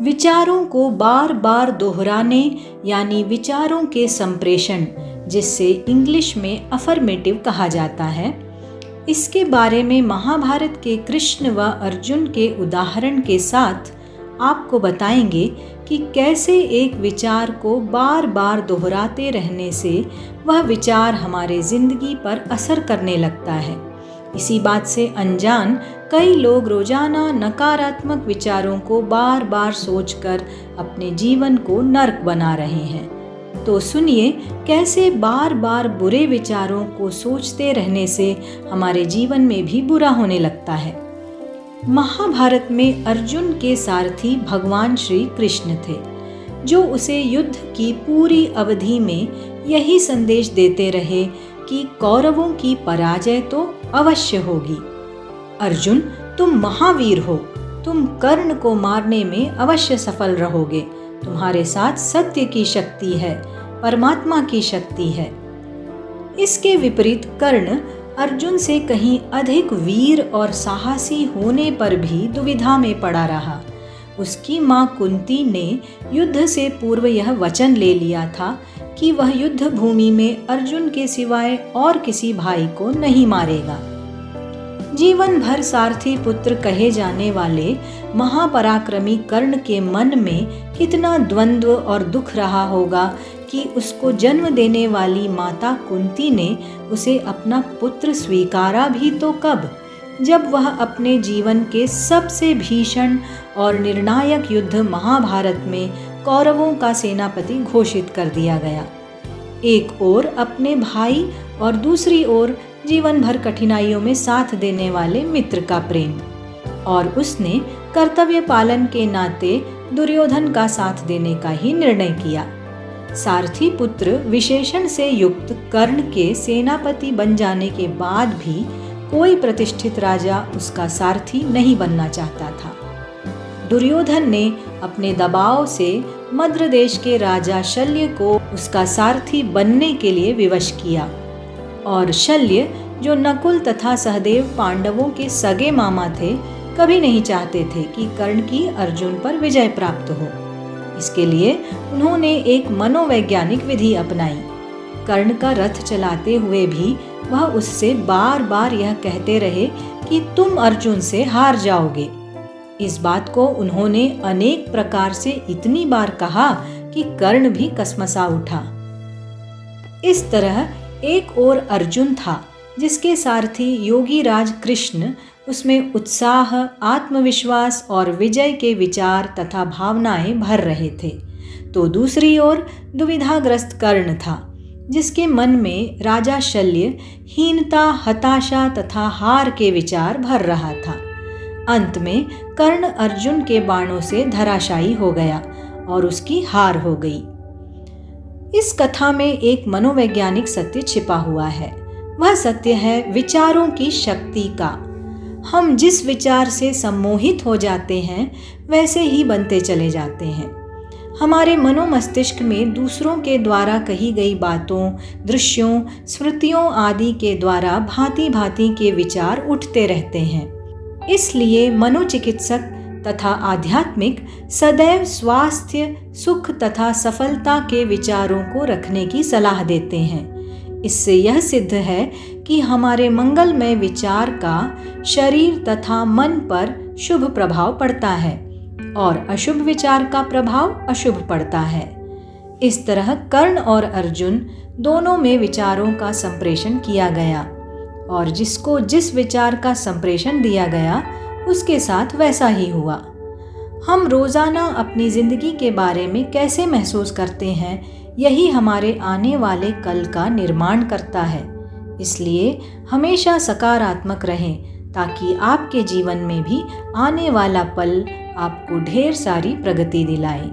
विचारों को बार बार दोहराने यानी विचारों के संप्रेषण, जिससे इंग्लिश में अफर्मेटिव कहा जाता है, इसके बारे में महाभारत के कृष्ण व अर्जुन के उदाहरण के साथ आपको बताएंगे कि कैसे एक विचार को बार बार दोहराते रहने से वह विचार हमारे जिंदगी पर असर करने लगता है। इसी बात से अनजान कई लोग रोजाना नकारात्मक विचारों को बार बार सोचकर अपने जीवन को नर्क बना रहे हैं। तो सुनिए कैसे बार बार बुरे विचारों को सोचते रहने से हमारे जीवन में भी बुरा होने लगता है। महाभारत में अर्जुन के सारथी भगवान श्री कृष्ण थे, जो उसे युद्ध की पूरी अवधि में यही संदेश देते रहे कि कौरवों की पराजय तो अवश्य होगी। अर्जुन, तुम महावीर हो, तुम कर्ण को मारने में अवश्य सफल रहोगे। तुम्हारे साथ सत्य की शक्ति है, परमात्मा की शक्ति है। इसके विपरीत कर्ण अर्जुन से कहीं अधिक वीर और साहसी होने पर भी दुविधा में पड़ा रहा। उसकी मां कुंती ने युद्ध से पूर्व यह वचन ले लिया था कि वह युद्ध भूमि में अर्जुन के सिवाय और किसी भाई को नहीं मारेगा। जीवन भर सारथी पुत्र कहे जाने वाले महापराक्रमी कर्ण के मन में कितना द्वंद्व और दुख रहा होगा कि उसको जन्म देने वाली माता कुंती ने उसे अपना पुत्र स्वीकारा भी तो कब, जब वह अपने जीवन के सबसे भीषण और निर्णायक युद्ध महाभारत में कौरवों का सेनापति घोषित कर दिया गया। एक ओर अपने भाई और दूसरी ओर जीवन भर कठिनाइयों में साथ देने वाले मित्र का प्रेम, और उसने कर्तव्य पालन के नाते दुर्योधन का साथ देने का ही निर्णय किया। सारथी पुत्र विशेषण से युक्त कर्ण के सेनापति बन जाने के बाद भी कोई प्रतिष्ठित राजा उसका सारथी नहीं बनना चाहता था। दुर्योधन ने अपने दबाव से मद्र देश के राजा शल्य को उसका सारथी बनने के लिए विवश किया, और शल्य, जो नकुल तथा सहदेव पांडवों के सगे मामा थे, कभी नहीं चाहते थे कि कर्ण की अर्जुन पर विजय प्राप्त हो। इसके लिए उन्होंने एक मनोवैज्ञानिक विधि अपनाई। कर्ण का रथ चलाते हुए भी वह उससे बार बार यह कहते रहे कि तुम अर्जुन से हार जाओगे। इस बात को उन्होंने अनेक प्रकार से इतनी बार कहा कि कर्ण भी कसमसा उठा। इस तरह एक ओर अर्जुन था, जिसके सारथी योगी राज कृष्ण उसमें उत्साह, आत्मविश्वास और विजय के विचार तथा भावनाएं भर रहे थे, तो दूसरी ओर दुविधाग्रस्त कर्ण था, जिसके मन में राजा शल्य हीनता, हताशा तथा हार के विचार भर रहा था। अंत में कर्ण अर्जुन के बाणों से धराशायी हो गया और उसकी हार हो गई। इस कथा में एक मनोवैज्ञानिक सत्य छिपा हुआ है। वह सत्य है विचारों की शक्ति का। हम जिस विचार से सम्मोहित हो जाते हैं, वैसे ही बनते चले जाते हैं। हमारे मनोमस्तिष्क में दूसरों के द्वारा कही गई बातों, दृश्यों, स्मृतियों आदि के द्वारा भांति भांति के विचार उठते रहते हैं। इसलिए मनोचिकित्सक तथा आध्यात्मिक सदैव स्वास्थ्य, सुख तथा सफलता के विचारों को रखने की सलाह देते हैं। इससे यह सिद्ध है कि हमारे मंगलमय विचार का शरीर तथा मन पर शुभ प्रभाव पड़ता है और अशुभ विचार का प्रभाव अशुभ पड़ता है। इस तरह कर्ण और अर्जुन दोनों में विचारों का संप्रेषण किया गया, और जिसको जिस विचार का संप्रेषण दिया गया उसके साथ वैसा ही हुआ। हम रोज़ाना अपनी ज़िंदगी के बारे में कैसे महसूस करते हैं, यही हमारे आने वाले कल का निर्माण करता है। इसलिए हमेशा सकारात्मक रहें, ताकि आपके जीवन में भी आने वाला पल आपको ढेर सारी प्रगति दिलाए।